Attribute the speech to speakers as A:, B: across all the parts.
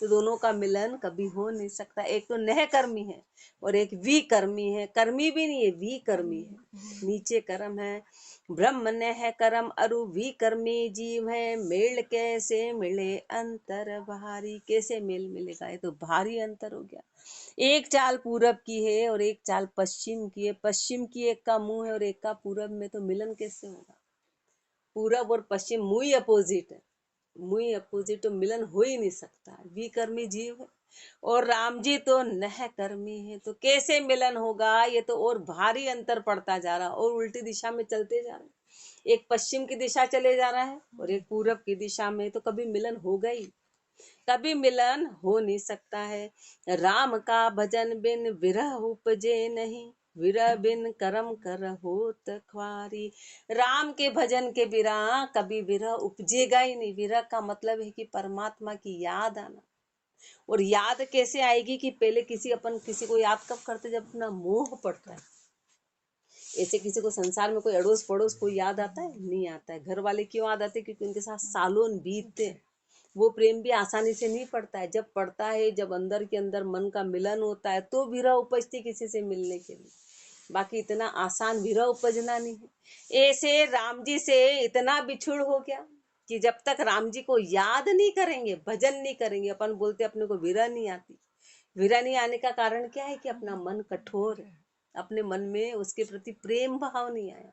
A: तो दोनों का मिलन कभी हो नहीं सकता। एक तो नह कर्मी है और एक विकर्मी है। कर्मी भी नहीं है, विकर्मी है, नीचे कर्म है। ब्रह्म नह कर्म अरु विकर्मी जीव है, मेल कैसे मिले अंतर भारी। कैसे मेल मिलेगा, ये तो भारी अंतर हो गया। एक चाल पूरब की है और एक चाल पश्चिम की है। पश्चिम की एक का मुंह है और एक का पूरब में, तो मिलन कैसे होगा। पूरब और पश्चिम मुंह ही अपोजिट है, मुंह अपोजिट, तो मिलन हो ही नहीं सकता। विकर्मी जीव है और राम जी तो नह कर्मी है, तो कैसे मिलन होगा। ये तो और भारी अंतर पड़ता जा रहा और उल्टी दिशा में चलते जा रहे। एक पश्चिम की दिशा चले जा रहा है और एक पूरब की दिशा में, तो कभी मिलन होगा ही, कभी मिलन हो नहीं सकता है। राम का भजन बिन विरह उपजे नहीं, विरह बिन करम कर होत ख्वारी। राम के भजन के बिना कभी विरह उपजेगा ही नहीं। विरह का मतलब है कि परमात्मा की याद आना। और याद कैसे आएगी कि पहले किसी को याद कब करते, जब अपना मोह पड़ता है। ऐसे किसी को संसार में कोई अड़ोस पड़ोस कोई याद आता है, नहीं आता है। घर वाले क्यों याद आते, क्योंकि उनके साथ सालों बीतते। वो प्रेम भी आसानी से नहीं पड़ता है। जब पड़ता है, जब अंदर के अंदर मन का मिलन होता है, तो विरह उपजती किसी से मिलने के लिए। बाकी इतना आसान विरह उपजना नहीं है। ऐसे राम जी से इतना बिछुड़ हो गया कि जब तक राम जी को याद नहीं करेंगे, भजन नहीं करेंगे, अपन बोलते अपने को विरह नहीं आती। विरह नहीं आने का कारण क्या है कि अपना मन कठोर है, अपने मन में उसके प्रति प्रेम भाव नहीं आया।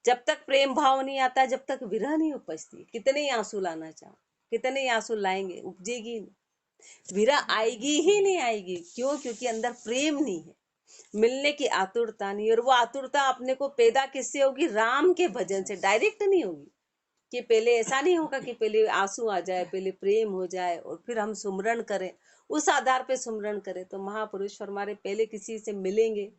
A: जब तक प्रेम भाव नहीं आता, जब तक विरह नहीं उपजती। कितने ही आंसू लाना चाहो, कितने ही आंसू लाएंगे, उपजेगी नहीं, विरह आएगी ही नहीं आएगी। क्यों, क्योंकि अंदर प्रेम नहीं है, मिलने की आतुरता नहीं। और वो आतुरता अपने को पैदा किससे होगी, राम के भजन से। डायरेक्ट नहीं होगी कि पहले ऐसा नहीं होगा कि पहले आंसू आ जाए, पहले प्रेम हो जाए और फिर हम सुमरन करें, उस आधार पे सुमरन करें। तो महापुरुष हमारे पहले किसी से मिलेंगे,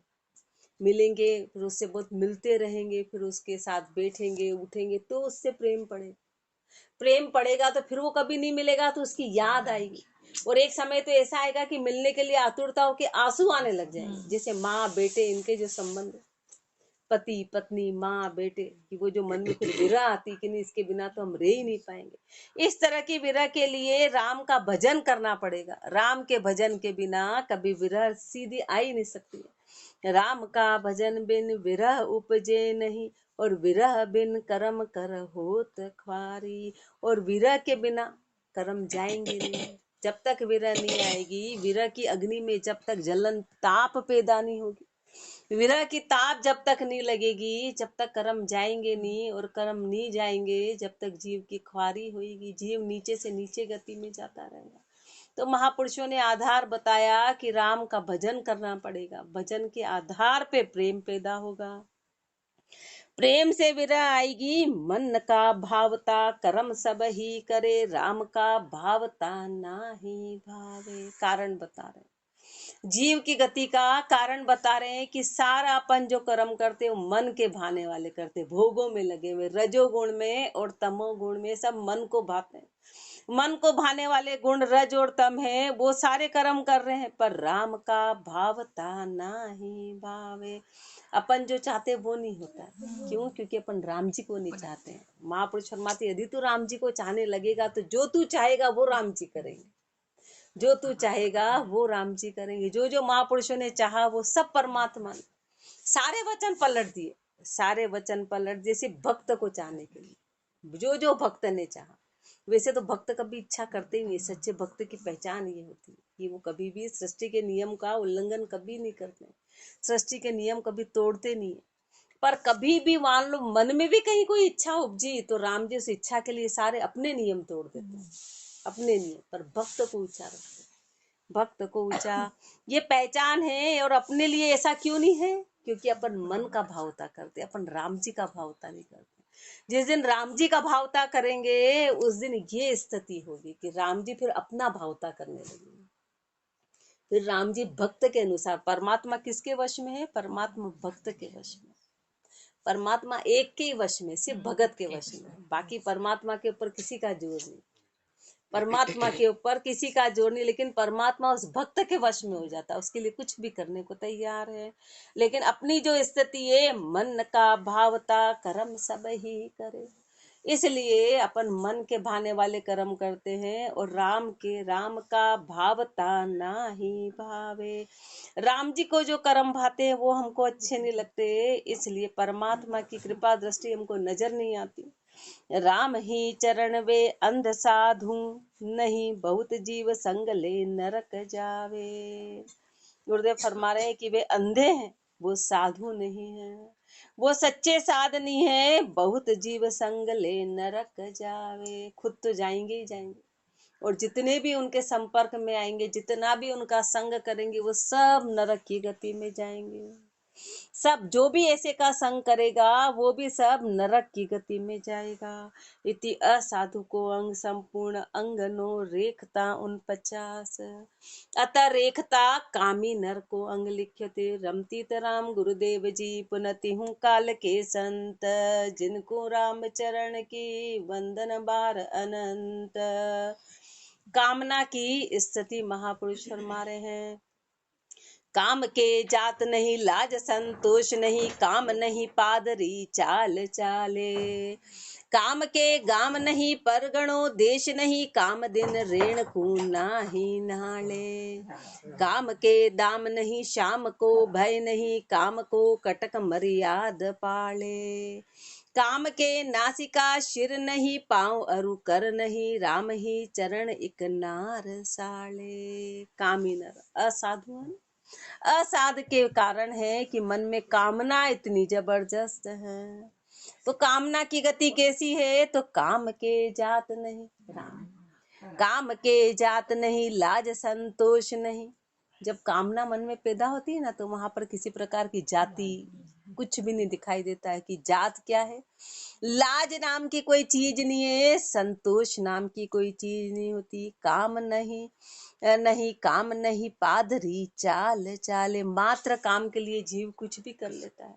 A: फिर उससे बहुत मिलते रहेंगे, फिर उसके साथ बैठेंगे उठेंगे, तो उससे प्रेम पड़ेगा। प्रेम पड़ेगा तो फिर वो कभी नहीं मिलेगा, तो उसकी याद आएगी। और एक समय तो ऐसा आएगा कि मिलने के लिए आतुरता हो के आंसू आने लग जाएंगे। जैसे माँ बेटे, इनके जो संबंध, पति पत्नी माँ बेटे की, वो जो मन में फिर विरह आती कि नहीं, इसके बिना तो हम रह ही नहीं पाएंगे। इस तरह की विरह के लिए राम का भजन करना पड़ेगा। राम के भजन के बिना कभी विरह सीधी आ ही नहीं सकती है। राम का भजन बिन विरह उपजे नहीं, और विरह बिन कर्म कर होत ख्वारी। और विरह के बिना कर्म जाएंगे नहीं। जब तक विरह नहीं आएगी, विरह की अग्नि में जब तक जलन ताप पैदा नहीं होगी, विरह की ताप जब तक नहीं लगेगी, जब तक कर्म जाएंगे नहीं। और कर्म नहीं जाएंगे जब तक जीव की ख्वारी होगी, जीव नीचे से नीचे गति में जाता रहेगा। तो महापुरुषों ने आधार बताया कि राम का भजन करना पड़ेगा। भजन के आधार पे प्रेम पैदा होगा, प्रेम से विरह आएगी। मन का भावता कर्म सब ही करे, राम का भावता नाही भावे। कारण बता रहे, जीव की गति का कारण बता रहे हैं कि सारा अपन जो कर्म करते हैं वो मन के भाने वाले करते, भोगों में लगे हुए, रजोगुण में और तमोगुण में, सब मन को भाते हैं। मन को भाने वाले गुण रज और तम है, वो सारे कर्म कर रहे हैं। पर राम का भावता नाही भावे, अपन जो चाहते वो नहीं होता। क्यों, क्योंकि अपन राम जी को नहीं चाहते हैं। महापुरुष फरमाते यदि तू राम जी को चाहने लगेगा तो जो तू चाहेगा वो राम जी करेंगे, जो तू चाहेगा वो राम जी करेंगे। जो जो महापुरुषों ने चाहा वो सब परमात्मा ने सारे वचन पलट दिए, सारे वचन पलट दिए सिर्फ भक्त को चाहने के लिए। जो जो भक्त ने चाहा, वैसे तो भक्त कभी इच्छा करते ही नहीं। सच्चे भक्त की पहचान ये होती है कि वो कभी भी सृष्टि के नियम का उल्लंघन कभी नहीं करते, सृष्टि के नियम कभी तोड़ते नहीं है। पर कभी भी मान लो मन में भी कहीं कोई इच्छा उपजी, तो राम जी उस इच्छा के लिए सारे अपने नियम तोड़ देते हैं, अपने नियम। पर भक्त को ऊंचा रखते, भक्त को ऊंचा, ये पहचान है। और अपने लिए ऐसा क्यों नहीं है, क्योंकि अपन मन का भावता करते, अपन राम जी का भावता नहीं करते। जिस दिन राम जी का भावता करेंगे, उस दिन ये स्थिति होगी कि राम जी फिर अपना भावता करने लगेंगे। फिर राम जी भक्त के अनुसार, परमात्मा किसके वश में है, परमात्मा भक्त के वश में। परमात्मा एक के वश में, सिर्फ भगत के वश में। बाकी परमात्मा के ऊपर किसी का जोर नहीं, परमात्मा के ऊपर किसी का जोर नहीं। लेकिन परमात्मा उस भक्त के वश में हो जाता है, उसके लिए कुछ भी करने को तैयार है। लेकिन अपनी जो स्थिति है, मन का भावता कर्म सब ही करे। इसलिए अपन मन के भाने वाले कर्म करते हैं और राम का भावता ना ही भावे। राम जी को जो कर्म भाते हैं वो हमको अच्छे नहीं लगते, इसलिए परमात्मा की कृपा दृष्टि हमको नजर नहीं आती। राम ही चरण वे अंध साधु, नहीं बहुत जीव संग ले नरक जावे। गुरुदेव फरमा रहे हैं कि वे अंधे हैं, वो साधु नहीं है, वो सच्चे साध नहीं है, बहुत जीव संग ले नरक जावे। खुद तो जाएंगे ही जाएंगे, और जितने भी उनके संपर्क में आएंगे, जितना भी उनका संग करेंगे, वो सब नरक की गति में जाएंगे। सब जो भी ऐसे का संग करेगा वो भी सब नरक की गति में जाएगा। इति असाधु को अंग संपूर्ण अंगनो रेखता 49। अतः रेखता कामी नर को अंग लिख्यते रमती राम गुरुदेव जी पुनति हूँ काल के संत, जिनको राम चरण की वंदन बार अनंत। कामना की स्थिति महापुरुष फरमा रहे हैं। काम के जात नहीं लाज संतोष नहीं, काम नहीं पादरी चाल चाले। काम के गाम नहीं परगणो देश नहीं, काम दिन रेण को नाही नाले। काम के दाम नहीं शाम को भय नहीं, काम को कटक मर्याद पाले। काम के नासिका शिर नहीं, पाँव अरु कर नहीं, राम ही चरण एक नार साले। कामी नर असाधु है, असाध के कारण है कि मन में कामना इतनी जबरदस्त है। तो कामना की गति कैसी है? तो काम के जात नहीं राम, काम के जात नहीं लाज संतोष नहीं। जब कामना मन में पैदा होती है ना, तो वहां पर किसी प्रकार की जाति कुछ भी नहीं दिखाई देता है कि जात क्या है। लाज नाम की कोई चीज नहीं है, संतोष नाम की कोई चीज नहीं होती। काम नहीं नहीं काम नहीं पादरी चाल चाले। मात्र काम के लिए जीव कुछ भी कर लेता है।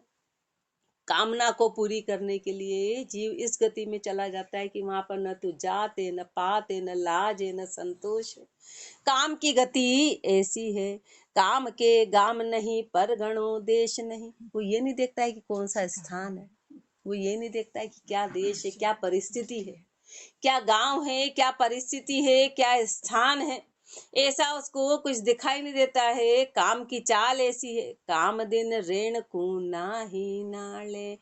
A: कामना को पूरी करने के लिए जीव इस गति में चला जाता है कि वहां पर न तो जात है, न पात है, न लाज है, न संतोष है। काम की गति ऐसी है। काम के गाम नहीं परगणो देश नहीं। वो ये नहीं देखता है कि कौन सा स्थान है, वो ये नहीं देखता है कि क्या देश है, क्या परिस्थिति है, क्या गांव है, क्या परिस्थिति है, क्या स्थान है, ऐसा उसको कुछ दिखाई नहीं देता है। काम की चाल ऐसी है, काम दिन ऋण कूना ही नाले।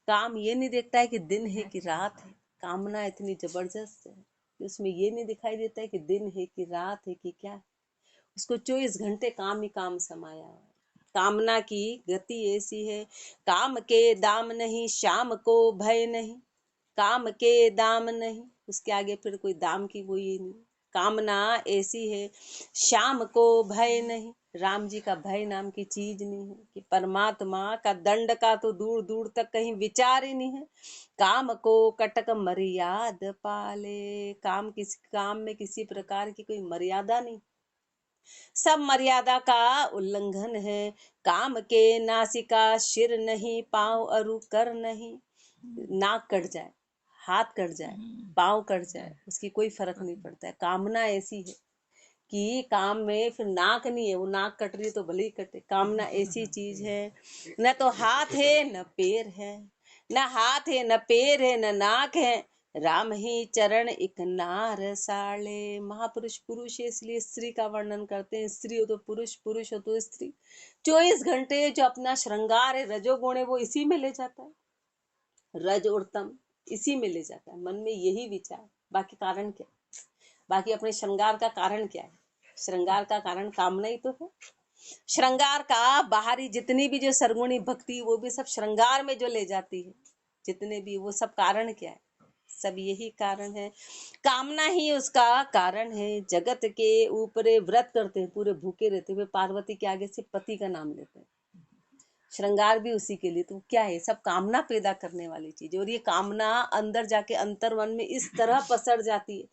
A: काम ये नहीं देखता है कि दिन है कि रात है। कामना इतनी जबरदस्त है कि उसमें ये नहीं दिखाई देता है कि दिन है कि रात है कि क्या है। उसको 24 घंटे काम ही काम समाया है। कामना की गति ऐसी है। काम के दाम नहीं शाम को भय नहीं, काम के दाम नहीं, उसके आगे फिर कोई दाम की कोई नहीं। कामना ऐसी है। शाम को भय नहीं, राम जी का भय नाम की चीज नहीं है कि परमात्मा का दंड का तो दूर दूर तक कहीं विचार ही नहीं है। काम को कटक मर्याद पाले। काम में किसी प्रकार की कोई मर्यादा नहीं, सब मर्यादा का उल्लंघन है। काम के नासिका शिर नहीं, पाँव अरु कर नहीं। नाक कट जाए, हाथ कट जाए, पाँव कट जाए, उसकी कोई फर्क नहीं पड़ता है। कामना ऐसी है कि काम में फिर नाक नहीं है, वो नाक कट रही है तो भले ही कटे। कामना ऐसी चीज है, न तो हाथ है न पैर है, न हाथ है न पैर है न नाक है, राम ही चरण एक नार साले। महापुरुष पुरुष है इसलिए स्त्री का वर्णन करते हैं। स्त्री हो तो पुरुष, पुरुष हो तो स्त्री। 24 घंटे जो अपना श्रृंगार है, रजोगुण है, वो इसी में ले जाता है। रज और तम इसी में ले जाता है। मन में यही विचार, बाकी कारण क्या? बाकी अपने श्रृंगार का कारण क्या है? श्रृंगार का कारण कामना ही तो है। श्रृंगार का बाहरी जितनी भी जो सरगुणी भक्ति, वो भी सब श्रृंगार में जो ले जाती है, जितने भी, वो सब कारण क्या है? सब यही कारण है। कामना ही उसका कारण है। जगत के ऊपर व्रत करते हैं, पूरे भूखे रहते हुए पार्वती के आगे से पति का नाम लेते हैं। श्रृंगार भी उसी के लिए। तो क्या है? सब कामना पैदा करने वाली चीज। और ये कामना अंदर जाके अंतर्मन में इस तरह पसर जाती है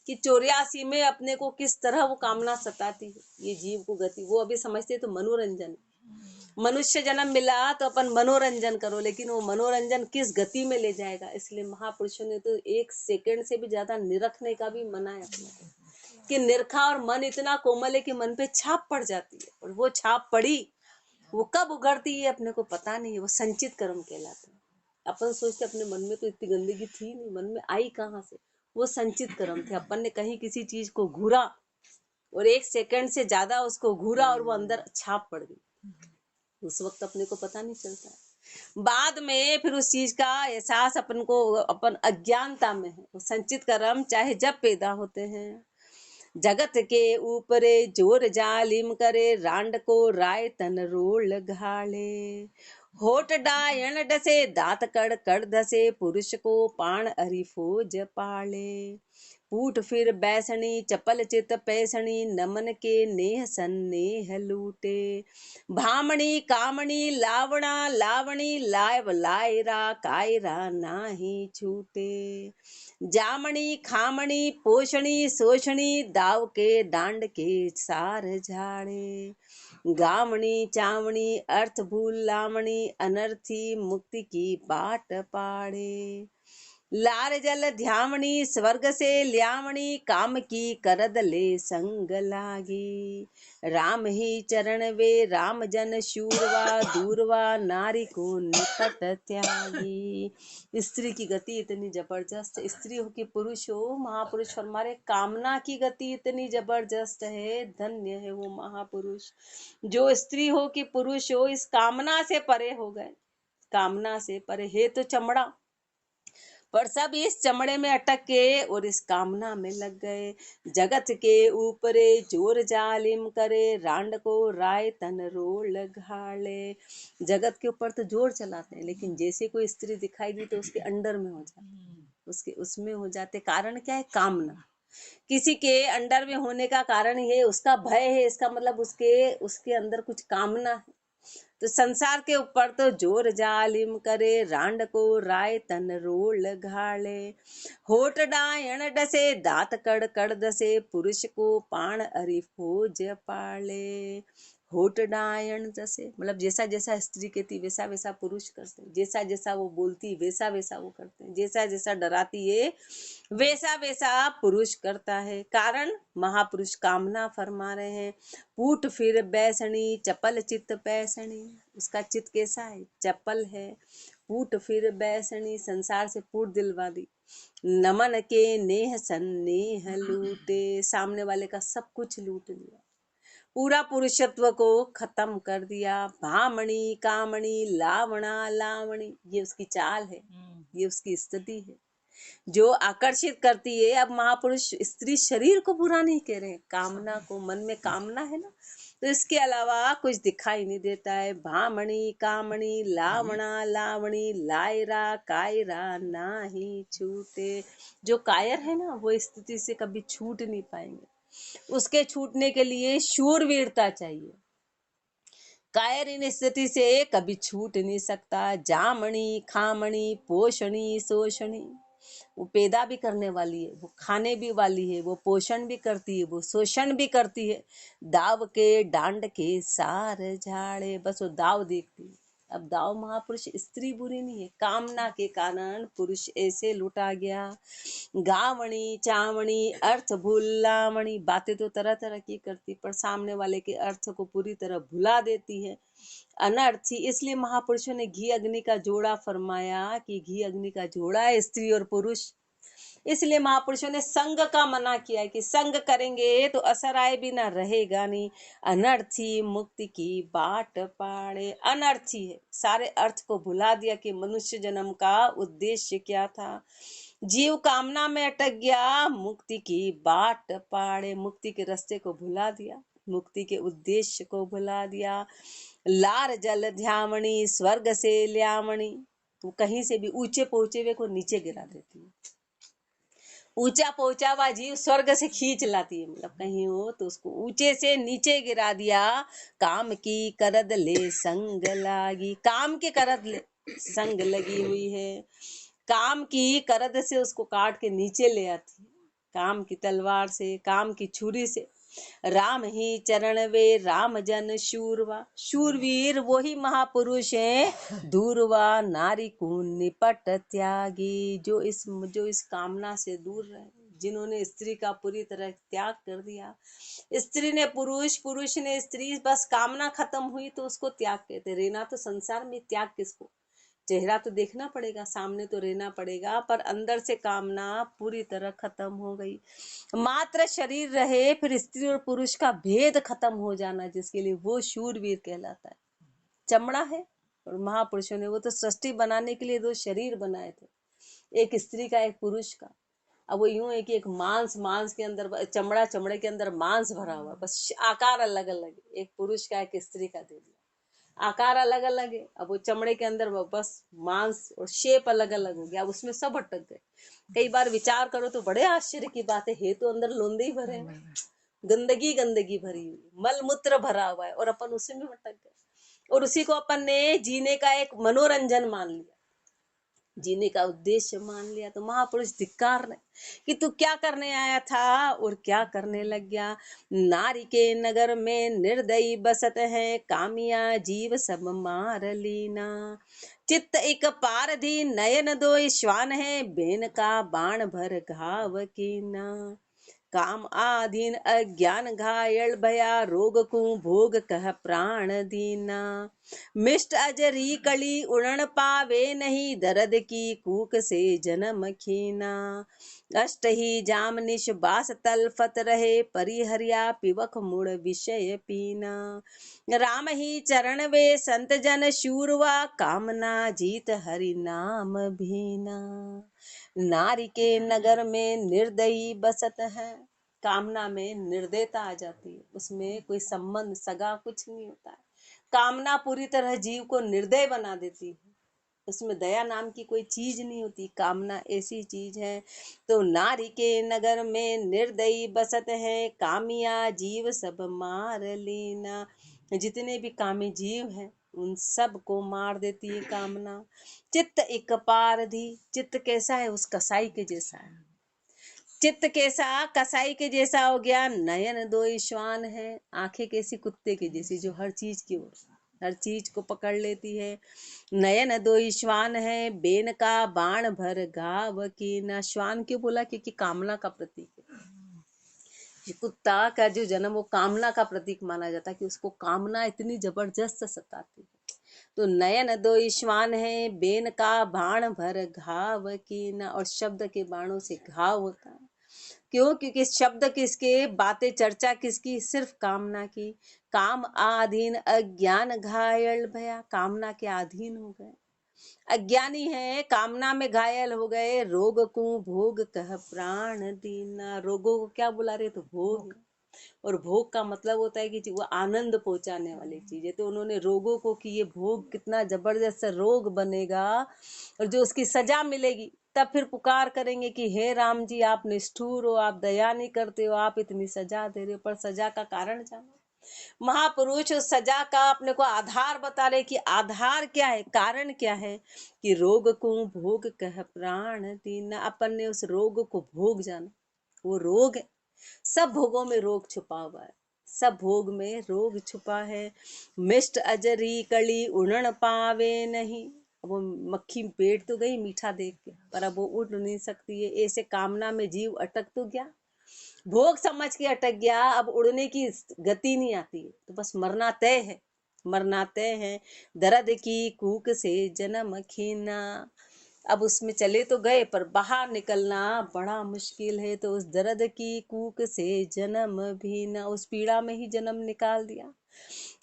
A: कि 84 में अपने को किस तरह वो कामना सताती है, ये जीव को गति। वो अभी समझते तो मनोरंजन, मनुष्य जन्म मिला तो अपन मनोरंजन करो, लेकिन वो मनोरंजन किस गति में ले जाएगा। इसलिए महापुरुषों ने तो 1 सेकंड से भी ज्यादा निरखने का भी मना है अपने को, कि निरखा और मन इतना कोमल है कि मन पे छाप पड़ जाती है। और वो छाप पड़ी, वो कब उगड़ती है अपने को पता नहीं है। वो संचित कर्म कहलाते हैं। अपन सोचते अपने मन में तो इतनी गंदगी थी नहीं, मन में आई कहाँ से? वो संचित कर्म थे। अपन ने कहीं किसी चीज को घूरा और 1 सेकंड से ज्यादा उसको घूरा और वो अंदर छाप पड़ गई। उस वक्त अपने को पता नहीं चलता है, बाद में फिर उस चीज का एहसास अपन को, अपन अज्ञानता में है। वो संचित कर्म चाहे जब पैदा होते हैं, जगत के ऊपरे जोर जालिम करे, रांड को राय तन रोल घाले। होठ डायन डसे, दांत कड़ कड़ धसे, पुरुष को पाण अरिफोज पाले। पूठ फिर बैसणी, चपल चित पैसणी, नमन के नेह सन्नेह लूटे। भामणी कामणी लावणा लावणी, लायव लायरा कायरा नाही छूटे। जामणी खामणी पोषणी शोषणी, दाव के डांड के सार झाड़े। गावणी चावणी अर्थ भूल लावणी, अनर्थी मुक्ति की बाट पाड़े। लार जल ध्यावणी स्वर्ग से ल्यावणी, काम की करद ले संग लागी। राम ही चरण वे राम जन शूरवा, दूरवा नारी को निकट त्यागी। स्त्री की गति इतनी जबरदस्त, स्त्री हो कि पुरुष हो, महापुरुष फरमारे कामना की गति इतनी जबरदस्त है, धन्य है वो महापुरुष जो स्त्री हो कि पुरुष हो इस कामना से परे हो गए। कामना से परे है तो चमड़ा, पर सब इस चमड़े में अटक के और इस कामना में लग गए। जगत के ऊपरे जोर जालिम करे, रांड को राय तन रोल घाले। जगत के ऊपर तो जोर चलाते हैं, लेकिन जैसे कोई स्त्री दिखाई दी तो उसके अंडर में हो जाते, उसके उसमें हो जाते। कारण क्या है? कामना। किसी के अंडर में होने का कारण ये उसका भय है, इसका मतलब उसके उसके अंदर कुछ कामना है। तो संसार के ऊपर तो जोर जालिम करे, रांड को राय तन रोल घाले। होठ डायन डसे, दांत कड़ कड़ दसे, पुरुष को पाण अरिफोज पाले। होठ डायन जैसे मतलब जैसा जैसा स्त्री कहती वैसा वैसा पुरुष करते हैं, जैसा जैसा वो बोलती वैसा वैसा वो करते हैं, जैसा जैसा डराती है वैसा वैसा पुरुष करता है। कारण महापुरुष कामना फरमा रहे हैं। पूठ फिर बैसणी, चपल चित्त पैसणी। उसका चित्त कैसा है? चपल है। पूठ फिर बैसणी, संसार से पूठ दिलवा दी। नमन के नेह सन्नेह लूटे, सामने वाले का सब कुछ लूट लिया, पूरा पुरुषत्व को खत्म कर दिया। भामणी कामणी लावणा लावणी, ये उसकी चाल है, ये उसकी स्थिति है जो आकर्षित करती है। अब महापुरुष स्त्री शरीर को बुरा नहीं कह रहे, कामना को, मन में कामना है ना, तो इसके अलावा कुछ दिखाई नहीं देता है। भामणी कामणी लावणा लावणी, लायरा कायरा नाही छूटे। जो कायर है ना वो स्थिति से कभी छूट नहीं पाएंगे, उसके छूटने के लिए शूरवीरता चाहिए। कायर इन स्थिति से कभी छूट नहीं सकता। जामणी खामणी पोषणी शोषणी, वो पैदा भी करने वाली है, वो खाने भी वाली है, वो पोषण भी करती है, वो शोषण भी करती है। दाव के डांड के सार झाड़े, बस वो दाव देखती है। अब दाव महापुरुष स्त्री बुरी नहीं है, कामना के कारण पुरुष ऐसे लुटा गया। गावणी चावणी अर्थ भूलावणी, बातें तो तरह तरह की करती पर सामने वाले के अर्थ को पूरी तरह भुला देती है, अनर्थी। इसलिए महापुरुषों ने घी अग्नि का जोड़ा फरमाया कि घी अग्नि का जोड़ा है स्त्री और पुरुष। इसलिए महापुरुषों ने संग का मना किया है कि संग करेंगे तो असर आए बिना रहेगा नहीं। अनर्थी मुक्ति की बाट पाड़े, अनर्थी है, सारे अर्थ को भुला दिया कि मनुष्य जन्म का उद्देश्य क्या था। जीव कामना में अटक गया, मुक्ति की बाट पाड़े, मुक्ति के रास्ते को भुला दिया, मुक्ति के उद्देश्य को भुला दिया। लार जल ध्यावणी स्वर्ग से ल्यावणी, तो कहीं से भी ऊंचे पहुंचे हुए को नीचे गिरा देती है। ऊंचा पहुंचा हुआ जीव स्वर्ग से खींच लाती है, मतलब कहीं हो तो उसको ऊंचे से नीचे गिरा दिया। काम की करद ले संग लागी, काम की करद ले संग लगी हुई है, काम की करद से उसको काट के नीचे ले आती है, काम की तलवार से, काम की छुरी से। राम ही चरण वे राम जन शूरवा, शूरवीर वही महापुरुष हैं। दूरवा नारी को निपट त्यागी, जो इस कामना से दूर रहे, जिन्होंने स्त्री का पूरी तरह त्याग कर दिया। स्त्री ने पुरुष, पुरुष ने स्त्री, बस कामना खत्म हुई तो उसको त्याग कहते। रहना तो संसार में त्याग किसको? चेहरा तो देखना पड़ेगा, सामने तो रहना पड़ेगा, पर अंदर से कामना पूरी तरह खत्म हो गई। मात्र शरीर रहे, फिर स्त्री और पुरुष का भेद खत्म हो जाना, जिसके लिए वो शूरवीर कहलाता है। चमड़ा है और महापुरुषों ने वो तो सृष्टि बनाने के लिए 2 शरीर बनाए थे, एक स्त्री का एक पुरुष का। अब वो यूं है कि एक मांस के अंदर चमड़ा, चमड़े के अंदर मांस भरा हुआ, बस आकार अलग अलग, एक पुरुष का एक स्त्री का दे दिया, आकार अलग अलग है। अब वो चमड़े के अंदर वो बस मांस और शेप अलग अलग हो गया, अब उसमें सब अटक गए। कई बार विचार करो तो बड़े आश्चर्य की बात है तो अंदर लोंदे ही भरे हैं, गंदगी गंदगी भरी हुई, मल मूत्र भरा हुआ है, और अपन उसी में अटक गए, और उसी को अपन ने जीने का एक मनोरंजन मान लिया, जीने का उद्देश्य मान लिया। तो महापुरुष धिक्कार ने कि तू क्या करने आया था और क्या करने लग गया। नारी के नगर में निर्दयी बसत है, कामिया जीव सब मार लीना। चित्त एक पारधी नयन दो श्वान है, बेन का बाण भर घाव कीना। काम आधीन अज्ञान घायल भया, रोग को भोग कह प्राण दीना। मिष्ट अजरी कली उड़न पावे नहीं, दर्द की कूक से जन्म खीना। अष्ट ही जाम निश बास तलफत रहे, परिहरिया पिवक मुड़ विषय पीना। राम ही चरण वे संत जन शूरवा, कामना जीत हरि नाम भीना। नारी के नगर में निर्दयी बसत है, कामना में निर्दयता आ जाती है, उसमें कोई संबंध सगा कुछ नहीं होता है। कामना पूरी तरह जीव को निर्दय बना देती है, उसमें दया नाम की कोई चीज नहीं होती, कामना ऐसी चीज है। तो नारी के नगर में निर्दयी बसत है, कामिया जीव सब मार लीना। जितने भी कामी जीव हैं उन सब को मार देती है कामना। चित्त एक पारधी, चित्त कैसा है, उस कसाई के जैसा है। चित्त कैसा, कसाई के जैसा हो गया। नयन दो श्वान है, आंखें कैसी, कुत्ते के जैसी, जो हर चीज की ओर, हर चीज को पकड़ लेती है। नयन दो श्वान है, बेन का बाण भर घाव की ना। श्वान क्यों बोला, क्योंकि कामना का प्रतीक है। कुत्ता का जो जन्म वो कामना का प्रतीक माना जाता है, कि उसको कामना इतनी जबरदस्त सताती है। तो नयन दो श्वान है, बेन का बाण भर घाव की ना। और शब्द के बाणों से घाव होता है, क्यों, क्योंकि शब्द किसके, बातें चर्चा किसकी, सिर्फ कामना की। काम आधीन अज्ञान घायल भया, कामना के अधीन हो गए, अज्ञानी है, कामना में घायल हो गए। रोग को भोग कह प्राण दीना। रोगों को क्या बुला रहे, तो भोग, और भोग का मतलब होता है कि वो आनंद पहुंचाने वाली चीज है। तो उन्होंने रोगों को कि ये भोग कितना जबरदस्त रोग बनेगा, और जो उसकी सजा मिलेगी, तब फिर पुकार करेंगे कि हे राम जी आप निष्ठुर हो, आप दया नहीं करते हो, आप इतनी सजा दे रहे हो। पर सजा का कारण जानो। महापुरुष उस सजा का अपने को आधार बता रहे कि आधार क्या है, कारण क्या है, कि रोग को भोग कह प्राण दीना। अपन ने उस रोग को भोग जाना, वो रोग है, सब भोगों में रोग छुपा हुआ है, सब भोग में रोग छुपा है। मिष्ट अजरी कली उड़न पावे नहीं। अब वो मक्खी पेट तो गई मीठा देख के, पर अब वो उड़ नहीं सकती है। ऐसे कामना में जीव अटक तो गया, भोग समझ के अटक गया, अब उड़ने की गति नहीं आती, तो बस मरना तय है, मरना तय है। दर्द की कूक से जन्म खीना। अब उसमें चले तो गए, पर बाहर निकलना बड़ा मुश्किल है। तो उस दर्द की कूक से जन्म भी न, उस पीड़ा में ही जन्म निकाल दिया।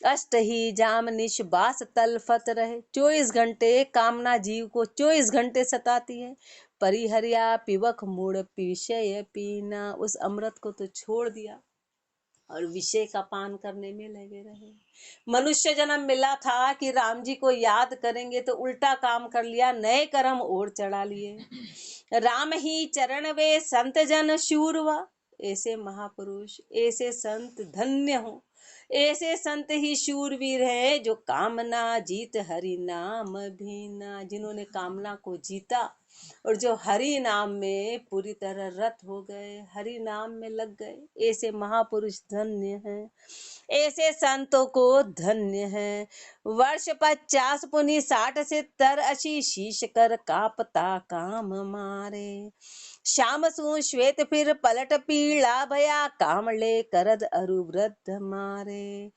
A: अष्ट ही जाम निश बास तलफत रहे, 24 घंटे कामना जीव को 24 घंटे सताती है। परिहरिया पिवक मूड विषय पीना। उस अमृत को तो छोड़ दिया और विषय का पान करने में लगे रहे। मनुष्य जन्म मिला था कि राम जी को याद करेंगे, तो उल्टा काम कर लिया, नए कर्म और चढ़ा लिए। राम ही चरण वे संत जन शूरवा। ऐसे महापुरुष, ऐसे संत धन्य हो, ऐसे संत ही शूरवीर है, जो कामना जीत हरि नाम भीना। जिन्होंने कामना को जीता और जो हरि नाम में पूरी तरह रत हो गए, हरि नाम में लग गए, ऐसे महापुरुष धन्य हैं, ऐसे संतों को धन्य है। वर्ष 50 पुनि 60 70 80, शीश कर कापता काम मारे। श्याम सु श्वेत फिर पलट पीला भया, कामले करद अरु वृद्ध मारे।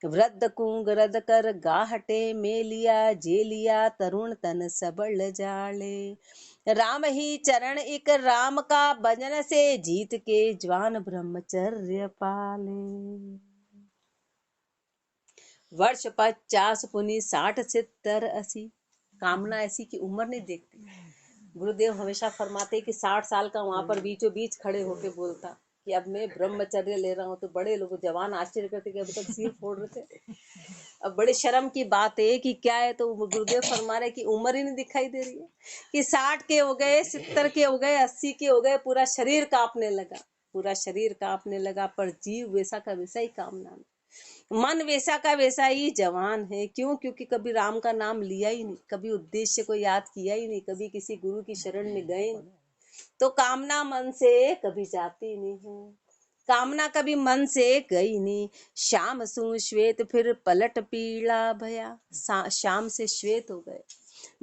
A: वृद्ध कुंगरद कर गाहटे में लिया, जे लिया तरुण तन सबल जाले। राम ही चरण एक राम का भजन से, जीत के जवान ब्रह्मचर्य पाले। वर्ष 50 पुनि 60 70 80, कामना ऐसी की उम्र नहीं देखती। गुरुदेव हमेशा फरमाते कि 60 साल का वहां पर बीचों बीच खड़े होके बोलता कि अब मैं ब्रह्मचर्य ले रहा हूँ। तो बड़े लोग जवान आश्चर्य करते कि अभी तक सिर फोड़ रहे थे। अब बड़े शर्म की बात है कि क्या है, तो गुरुदेव फरमा रहे कि उम्र ही नहीं दिखाई दे रही है कि 60 के हो गए, 70 के हो गए, 80 के हो गए, पूरा शरीर कांपने लगा, पूरा शरीर कांपने लगा, पर जीव वैसा का वैसा ही कामना में, मन वैसा का वैसा ही जवान है। क्यों? क्योंकि कभी राम का नाम लिया ही नहीं, कभी उद्देश्य को याद किया ही नहीं, कभी किसी गुरु की शरण में गए नहीं, तो कामना मन से कभी जाती नहीं है, कामना कभी मन से गई नहीं। शाम सु श्वेत फिर पलट पीला भया, शाम से श्वेत हो गए,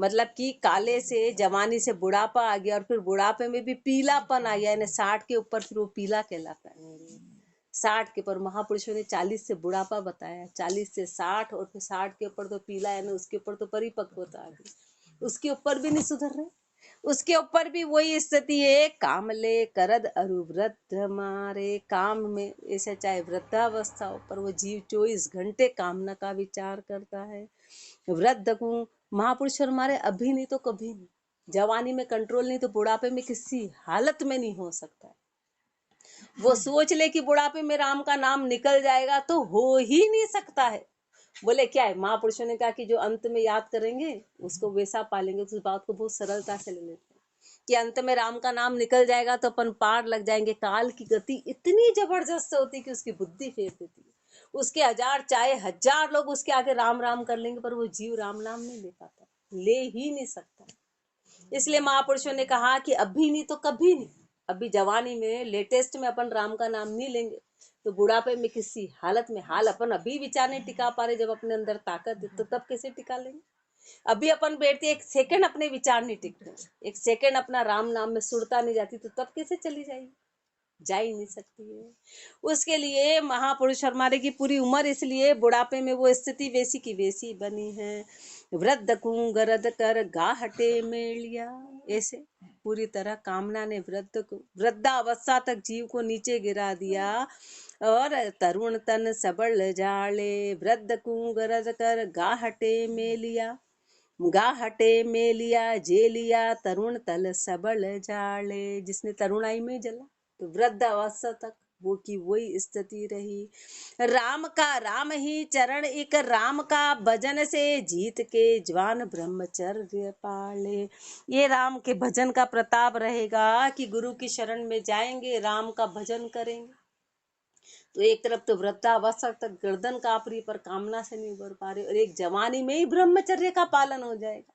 A: मतलब कि काले से जवानी से बुढ़ापा आ गया, और फिर बुढ़ापे में भी पीलापन आ गया, यानी 60 के ऊपर फिर वो पीला कहलाता है। 60 के ऊपर महापुरुषों ने 40 से बुढ़ापा बताया, 40 से 60, और फिर 60 के ऊपर तो पीला, यानी उसके ऊपर तो परिपक्वता आ गई, उसके ऊपर भी नहीं सुधर रहे, उसके ऊपर भी वही स्थिति है। कामले करद अरु वृद्ध मारे, काम में ऐसे चाहे वृद्धावस्था हो, पर वो जीव 24 घंटे कामना का विचार करता है। वृद्ध को महापुरुष हमारे अभी नहीं तो कभी नहीं, जवानी में कंट्रोल नहीं तो बुढ़ापे में किसी हालत में नहीं हो सकता है। वो सोच ले कि बुढ़ापे में राम का नाम निकल जाएगा, तो हो ही नहीं सकता है। बोले क्या है, महापुरुषों ने कहा कि जो अंत में याद करेंगे उसको वैसा पालेंगे। उस बात को बहुत सरलता से ले लेते हैं कि अंत में राम का नाम निकल जाएगा तो अपन पार लग जाएंगे। काल की गति इतनी जबरदस्त होती है कि उसकी बुद्धि फेर देती है, उसके 1000 चाहे 1000 लोग उसके आगे राम राम कर लेंगे, पर वो जीव राम नाम नहीं ले पाता, ले ही नहीं सकता। इसलिए महापुरुषों ने कहा कि अभी नहीं तो कभी नहीं, अभी जवानी में लेटेस्ट में अपन राम का नाम नहीं लेंगे तो बुढ़ापे में किसी हालत में, हाल अपन अभी विचार नहीं टिका पा रहे, जब अपने अंदर ताकत है तो तब कैसे टिका लेंगे। अभी अपन बैठते एक सेकंड अपने विचार नहीं टिकते, एक सेकंड अपना राम नाम में सुरता नहीं जाती, तो तब कैसे चली जाएगी, जा ही नहीं सकती है। उसके लिए महापुरुष हमारे की पूरी उम्र, इसलिए बुढ़ापे में वो स्थिति वैसी की वैसी बनी है। वृद्ध कुंगरद कर गाहटे मेलिया, ऐसे पूरी तरह कामना ने वृद्ध को, वृद्धावस्था तक जीव को नीचे गिरा दिया, और तरुण तन सबल जाले। वृद्ध कुंगरद कर गाहटे मेलिया, गाहटे में लिया, जे लिया तरुण तल सबल जाले। जिसने तरुणाई में जला तो वृद्ध अवस्था तक वो की वही स्थिति रही। राम का राम ही चरण एक राम का भजन से, जीत के जवान ब्रह्मचर्य पाले। ये राम के भजन का प्रताप रहेगा कि गुरु की शरण में जाएंगे, राम का भजन करेंगे, तो एक तरफ तो वृद्धावस्था तक गर्दन कांप रही पर कामना से नहीं उबर पा रही, और एक जवानी में ही ब्रह्मचर्य का पालन हो जाएगा,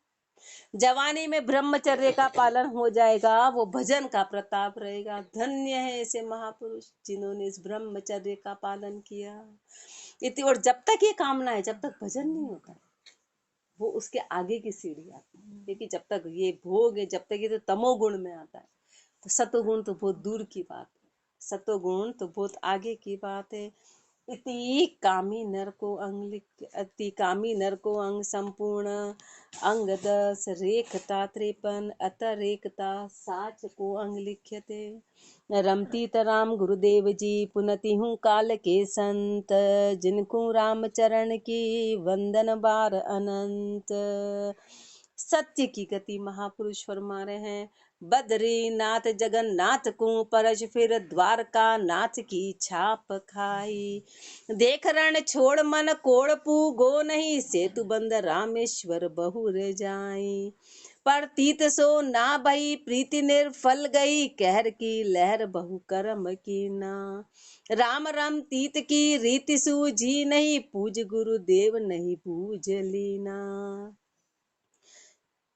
A: जवानी में ब्रह्मचर्य का पालन हो जाएगा, वो भजन का प्रताप रहेगा। धन्य है ऐसे महापुरुष जिन्होंने इस ब्रह्मचर्य का पालन किया। इतनी, और जब तक ये कामना है, जब तक भजन नहीं होता, वो उसके आगे की सीढ़ी आती है, क्योंकि जब तक ये भोग है, जब तक ये तो तमोगुण में आता है, तो सतोगुण तो बहुत दूर की बात है, सतोगुण तो बहुत आगे की बात है। इति कामी नर को अंग लिख, अति कामी नर को अंग संपूर्ण अंग 10 रेखता 53 अत रेखता साच को अंग लिख्यते। रमती तराम गुरुदेव जी पुनति हूँ काल के संत, जिनको राम चरण की वंदन बार अनंत। सत्य की गति महापुरुष फरमा रहे हैं। बद्रीनाथ जगन्नाथ को परज फिर द्वारका नाथ की छाप खाई। देख रण छोड़ मन कोड़ पू गो नहीं, सेतु बंद रामेश्वर बहुर जाई। पर तीत सो ना भई प्रीति निर्फल गई, कहर की लहर बहु कर्म की ना। राम राम तीत की रीति सूझी नहीं, पूज गुरुदेव नहीं पूज लीना।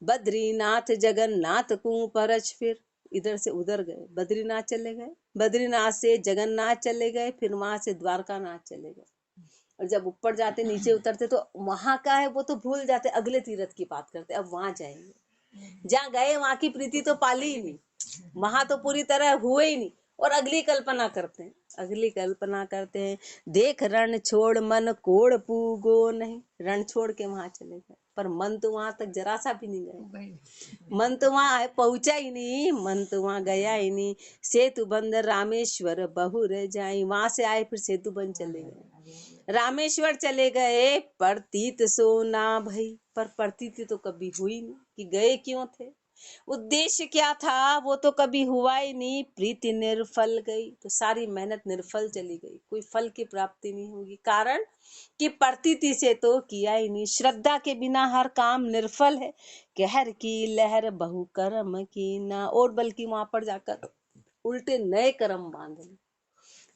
A: बद्रीनाथ जगन्नाथ को परच फिर इधर से उधर गए, बद्रीनाथ चले गए, बद्रीनाथ से जगन्नाथ चले गए, फिर वहां से द्वारका नाथ चले गए। और जब ऊपर जाते नीचे उतरते तो वहां का है वो तो भूल जाते, अगले तीर्थ की बात करते, अब वहां जाएंगे। जहाँ गए वहां की प्रीति तो पाली ही नहीं, वहां तो पूरी तरह हुए ही नहीं, और अगली कल्पना करते हैं, अगली कल्पना करते हैं, देख रण छोड़ मन कोड़ पूगो नहीं। रण छोड़ के वहां चले गए, पर मन तो वहां तक जरा सा भी नहीं गया। मन तो वहां पहुंचा ही नहीं, मन तो वहां गया ही नहीं। सेतु बंद रामेश्वर बहुर जाई, वहां से आए फिर सेतु बंद चले गए, रामेश्वर चले गए। प्रतीत सो ना भई, पर प्रतीति तो कभी हुई नहीं कि गए क्यों थे। उद्देश्य क्या था वो तो कभी हुआ ही नहीं। प्रीति निर्फल गई, तो सारी मेहनत निर्फल चली गई, कोई फल की प्राप्ति नहीं होगी। कारण कि प्रतीति से तो किया ही नहीं। श्रद्धा के बिना हर काम निर्फल है। कहर की लहर बहु कर्म की ना, और बल्कि वहां पर जाकर उल्टे नए कर्म बांधे।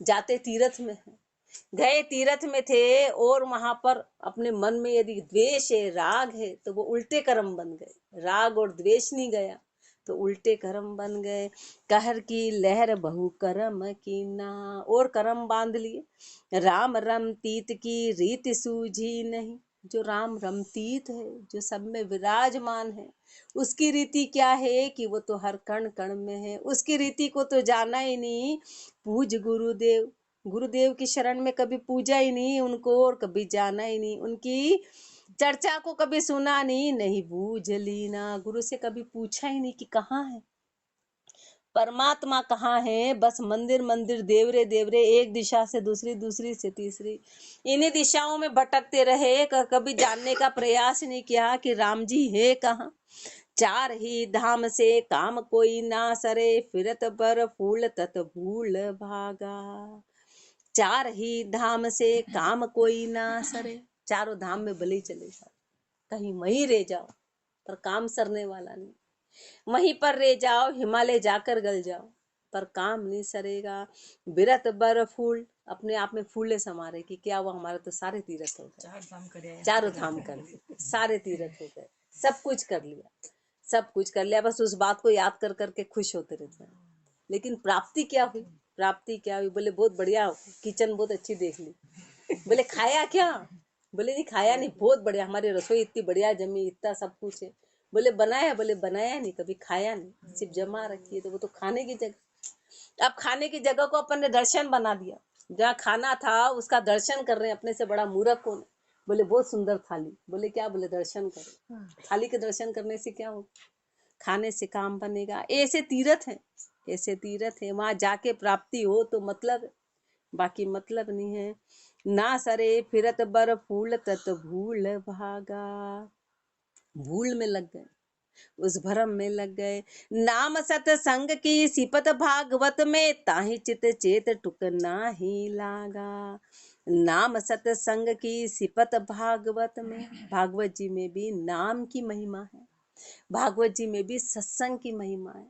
A: जाते तीर्थ में है, गए तीर्थ में थे, और वहां पर अपने मन में यदि द्वेष है, राग है, तो वो उल्टे कर्म बन गए। राग और द्वेष नहीं गया तो उल्टे कर्म बन गए। कहर की लहर बहु कर्म की ना, और कर्म बांध लिए। राम रमतीत की रीत सूझी नहीं, जो राम रमतीत है, जो सब में विराजमान है, उसकी रीति क्या है कि वो तो हर कण कण में है। उसकी रीति को तो जाना ही नहीं। पूज गुरुदेव, गुरुदेव की शरण में कभी पूजा ही नहीं उनको, और कभी जाना ही नहीं। उनकी चर्चा को कभी सुना नहीं, नहीं बूझ लीना, गुरु से कभी पूछा ही नहीं कि कहाँ है परमात्मा, कहाँ है। बस मंदिर मंदिर देवरे देवरे, एक दिशा से दूसरी, दूसरी से तीसरी, इन्हीं दिशाओं में भटकते रहे। कभी जानने का प्रयास नहीं किया कि राम जी है कहाँ। चार ही धाम से काम कोई ना सरे, फिरत बर फूल तत भूल भागा। चार ही धाम से काम कोई ना सरे, चारों धाम में भले ही चले जाओ, कहीं वहीं रह जाओ, पर काम सरने वाला नहीं। वहीं पर रह जाओ, हिमालय जाकर गल जाओ, पर काम नहीं सरेगा। बिरत बर फूल, अपने आप में फूले समारे कि क्या हुआ, हमारे तो सारे तीर्थ हो गए, चारों धाम कर लिए, सारे तीर्थ हो गए, सब कुछ कर लिया, सब कुछ कर लिया। बस उस बात को याद कर करके खुश होते रहते हैं। लेकिन प्राप्ति क्या हुई, प्राप्ति क्या हुई? बोले बहुत बढ़िया, किचन बहुत अच्छी देख ली। बोले खाया क्या? बोले नहीं खाया नहीं, बहुत बढ़िया, हमारी रसोई इतनी बढ़िया जमी, इतना सब कुछ है। बोले बनाया? बोले बनाया नहीं, कभी खाया नहीं, सिर्फ जमा रखी है। तो वो तो खाने की जगह, अब खाने की जगह को अपन ने दर्शन बना दिया। जहाँ खाना था उसका दर्शन कर रहे हैं, अपने से बड़ा मूर्ख कौन है? बोले बहुत सुंदर थाली। बोले क्या? बोले दर्शन करो। थाली के दर्शन करने से क्या होगा? खाने से काम बनेगा। ऐसे तीर्थ है, ऐसे तीर्थ है, वहां जाके प्राप्ति हो तो मतलब, बाकी मतलब नहीं है। ना सरे फिरत बर फूल तत भूल भागा, भूल में लग गए, उस भरम में लग गए। नाम सतसंग की सिपत भागवत में, ताहि चित चेत टुक नाही लागा। नाम सतसंग की सिपत भागवत में, भागवत जी में भी नाम की महिमा है, भागवत जी में भी सत्संग की महिमा है।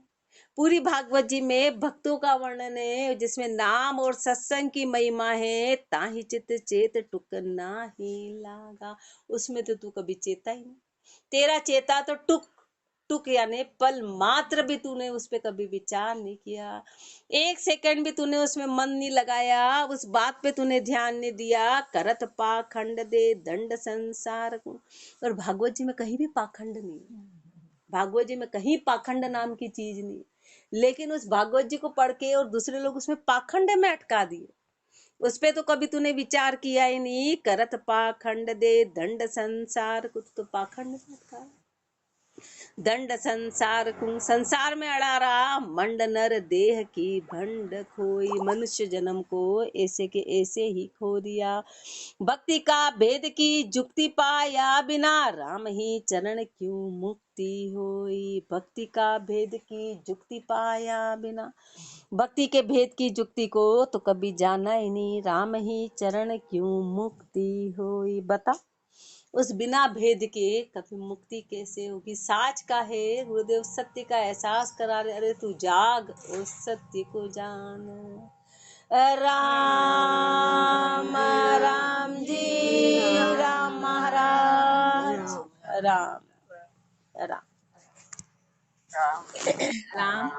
A: पूरी भागवत जी में भक्तों का वर्णन है, जिसमें नाम और सत्संग की महिमा है। ताहि चित चेत टुक नाही लागा, उसमें तो तू कभी चेता ही नहीं। तेरा चेता तो टुक टुक यानी पल मात्र भी तूने उस पे कभी विचार नहीं किया। एक सेकंड भी तूने उसमें मन नहीं लगाया, उस बात पे तूने ध्यान नहीं दिया। करत पाखंड दे दंड संसार को, और भागवत जी में कहीं भी पाखंड नहीं, भागवत जी में कहीं पाखंड नाम की चीज नहीं। लेकिन उस भागवत जी को पढ़ के और दूसरे लोग उसमें पाखंड में अटका दिए, उस पे तो कभी तूने विचार किया ही नहीं। करत पाखंड दे दंड संसार, कुछ तो पाखंड में अटका, दंड संसार कुं, संसार में अड़ा रहा। मंड नर देह की भंड खोई, मनुष्य जन्म को ऐसे के ऐसे ही खो दिया। भक्ति का भेद की जुक्ति पाया बिना, राम ही चरण क्यों मुक्ति होई। भक्ति का भेद की जुक्ति पाया बिना, भक्ति के भेद की जुक्ति को तो कभी जाना ही नहीं। राम ही चरण क्यों मुक्ति होई, बता उस बिना भेद के कभी मुक्ति कैसे होगी। साच का है गुरुदेव, सत्य का एहसास करा रहे। अरे तू जाग उस सत्य को जान। राम राम जी, राम महाराज, राम राम राम।